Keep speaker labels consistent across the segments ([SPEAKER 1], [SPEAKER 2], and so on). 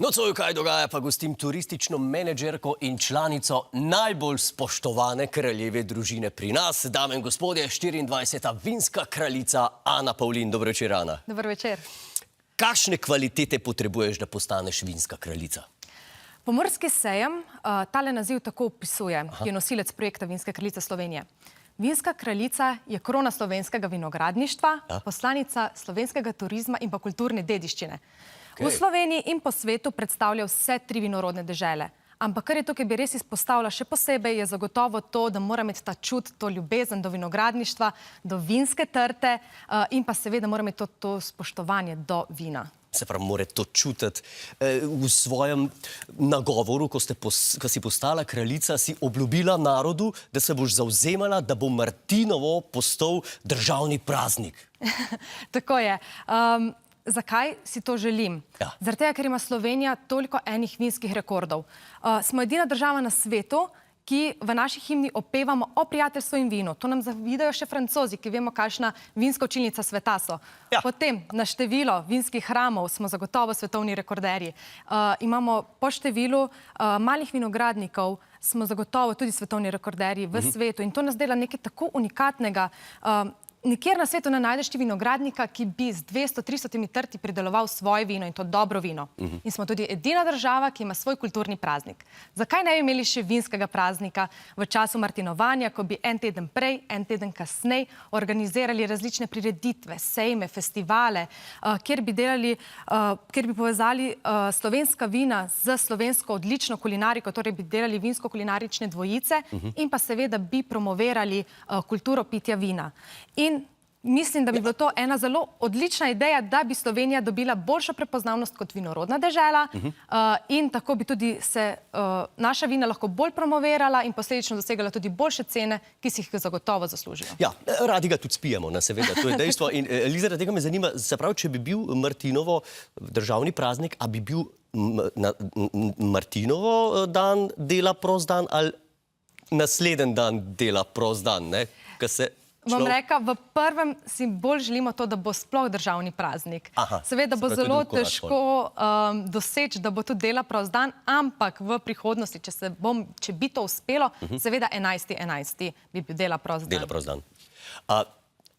[SPEAKER 1] Nocoj, kaj dogaja, pa gostim turistično menedžerko in članico najbolj spoštovane kraljeve družine pri nas. Dame in gospodje, 24. vinska kraljica Ana Pavlin. Dobro večer, Ana.
[SPEAKER 2] Dober večer.
[SPEAKER 1] Kakšne kvalitete potrebuješ, da postaneš vinska kraljica?
[SPEAKER 2] Pomorski sejem tale naziv tako opisuje, ki je nosilec projekta Vinska kraljica Slovenije. Vinska kraljica je krona slovenskega vinogradništva, poslanica slovenskega turizma in pa kulturne dediščine. V Sloveniji in po svetu predstavlja vse tri vinorodne dežele. Ampak kar je tukaj bi res izpostavila še posebej, je zagotovo to, da mora imeti ta čut, to ljubezen do vinogradništva, do vinske trte in pa seveda mora imeti to spoštovanje do vina.
[SPEAKER 1] Se pravi, mora to čutiti. V svojem nagovoru, ko si postala kraljica, si obljubila narodu, da se boš zavzemala, da bo Martinovo postal državni praznik.
[SPEAKER 2] Tako je. Zakaj si to želim? Zaradi tega, ker ima Slovenija toliko enih vinskih rekordov. Smo edina država na svetu, ki v naši himni opevamo o prijateljstvu in vinu. To nam zavidajo še Francozi, ki vemo, kakšna vinska učilnica sveta so. Potem na število vinskih hramov smo zagotovo svetovni rekorderji. Imamo po številu malih vinogradnikov, smo zagotovo tudi svetovni rekorderji v svetu. In to nas dela nekaj tako unikatnega. Nikjer na svetu ne najdeš ti vinogradnika, ki bi z 200-300 trti prideloval svoje vino in to dobro vino. In smo tudi edina država, ki ima svoj kulturni praznik. Zakaj ne bi imeli še vinskega praznika v času martinovanja, ko bi en teden prej, en teden kasneje organizirali različne prireditve, sejme, festivale, kjer bi povezali slovenska vina z slovensko odlično kulinariko, torej bi delali vinsko-kulinarične dvojice in pa seveda bi promovirali kulturo pitja vina. In mislim, da bi bilo to ena zelo odlična ideja, da bi Slovenija dobila boljšo prepoznavnost kot vinorodna dežela in tako bi tudi se naša vina lahko bolj promovirala in posledično dosegala tudi boljše cene, ki si jih zagotovo zaslužijo. Ja,
[SPEAKER 1] radi ga tudi spijemo, seveda, to je dejstvo. In zaradi tega me zanima, se pravi, če bi bil Martinovo državni praznik, a bi bil Martinovo dan dela prost dan ali naslednji dan dela prost dan, ne?
[SPEAKER 2] Bom rekla, v prvem si bolj želimo to, da bo sploh državni praznik. Seveda bo zelo težko doseči, da bo tudi dela prost dan, ampak v prihodnosti, če bi to uspelo, seveda 11.11. bi bil dela prost dan.
[SPEAKER 1] Dela prost dan.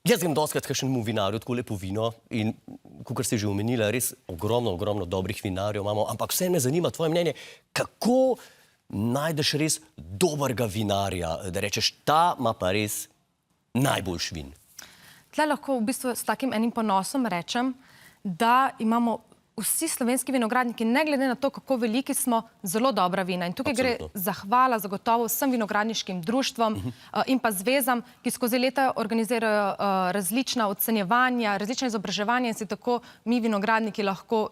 [SPEAKER 1] Jaz grem dostikrat k kakšnemu vinarju, tako lepo vino in, kakor ste že omenila, res ogromno dobrih vinarjev imamo, ampak vse me zanima tvoje mnenje, kako najdeš res dobrega vinarja, da rečeš, ta ima pa res najboljši vin.
[SPEAKER 2] Tle lahko v bistvu s takim enim ponosom rečem, da imamo vsi slovenski vinogradniki, ne glede na to, kako veliki smo, zelo dobra vina. In tukaj gre zahvala zagotovo vsem vinogradniškim društvom in pa zvezam, ki skozi leta organizirajo različna ocenjevanja, različna izobraževanja in se tako mi vinogradniki lahko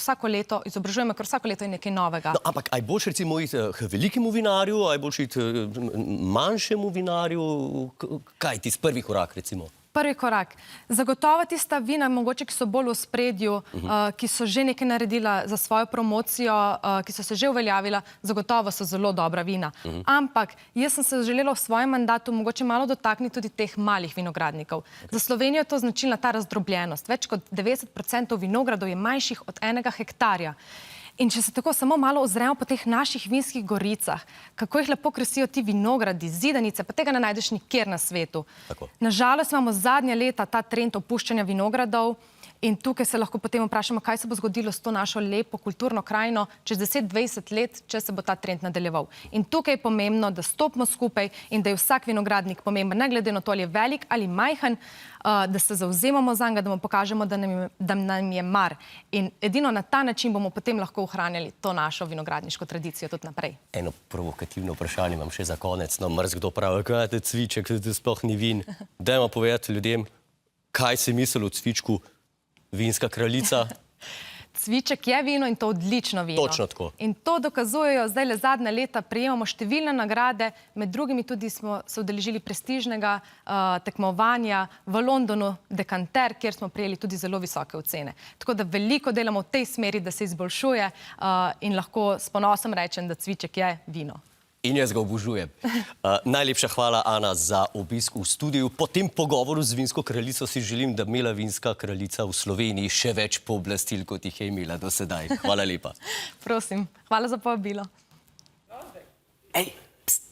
[SPEAKER 2] vsako leto izobražujemo, ker vsako leto je nekaj novega.
[SPEAKER 1] Ampak aj boljš recimo iti k velikemu vinarju, aj boljš iti manjšemu vinarju, kaj ti z prvi korak recimo?
[SPEAKER 2] Prvi korak. Zagotovo tista vina, mogoče, ki so bolj v ospredju, ki so že nekaj naredila za svojo promocijo, ki so se že uveljavila, zagotovo so zelo dobra vina. Ampak jaz sem se želela v svojem mandatu mogoče malo dotakniti tudi teh malih vinogradnikov. Za Slovenijo je to značilna ta razdrobljenost. Več kot 90% vinogradov je manjših od 1 hektarja. In če se tako samo malo ozremo po teh naših vinskih goricah, kako jih lepo krasijo ti vinogradi, zidanice, pa tega ne najdeš nikjer na svetu. Nažalost imamo zadnja leta ta trend opuščanja vinogradov in tukaj se lahko potem vprašamo, kaj se bo zgodilo s to našo lepo kulturno krajino čez 10-20 let, če se bo ta trend nadaljeval. In tukaj je pomembno, da stopimo skupaj in da je vsak vinogradnik pomemben, ne glede na to, ali je velik ali majhen, da se zavzemamo zanj, da mu pokažemo, da nam je mar. In edino na ta način bomo potem lahko ohranjali to našo vinogradniško tradicijo tudi naprej.
[SPEAKER 1] Eno provokativno vprašanje imam še za konec. Marsikdo pravi, kaj je cviček, to sploh ni vin. Dajmo povedati ljudem, kaj si misli o cvičku vinska kraljica.
[SPEAKER 2] Cviček je vino in to odlično vino.
[SPEAKER 1] Točno tako.
[SPEAKER 2] In to dokazujejo zdaj le zadnja leta, prejemamo številne nagrade, med drugimi tudi smo se udeležili prestižnega tekmovanja v Londonu Decanter, kjer smo prejeli tudi zelo visoke ocene. Tako da veliko delamo v tej smeri, da se izboljšuje in lahko s ponosom rečem, da cviček je vino.
[SPEAKER 1] In jaz ga obožujem. Najlepša hvala, Ana, za obisk v studiu. Po tem pogovoru z vinsko kraljico si želim, da bi imela vinska kraljica v Sloveniji še več pooblastil, kot jih je imela do sedaj. Hvala lepa.
[SPEAKER 2] Prosim, hvala za povabilo.
[SPEAKER 3] Ej, pst.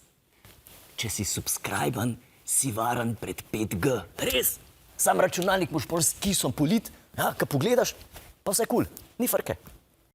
[SPEAKER 3] Če si subscriben, si varen pred 5G. Res? Sam računalnik moš pol s kisom polit, ja, ko pogledaš, pa vse kul, ni frke.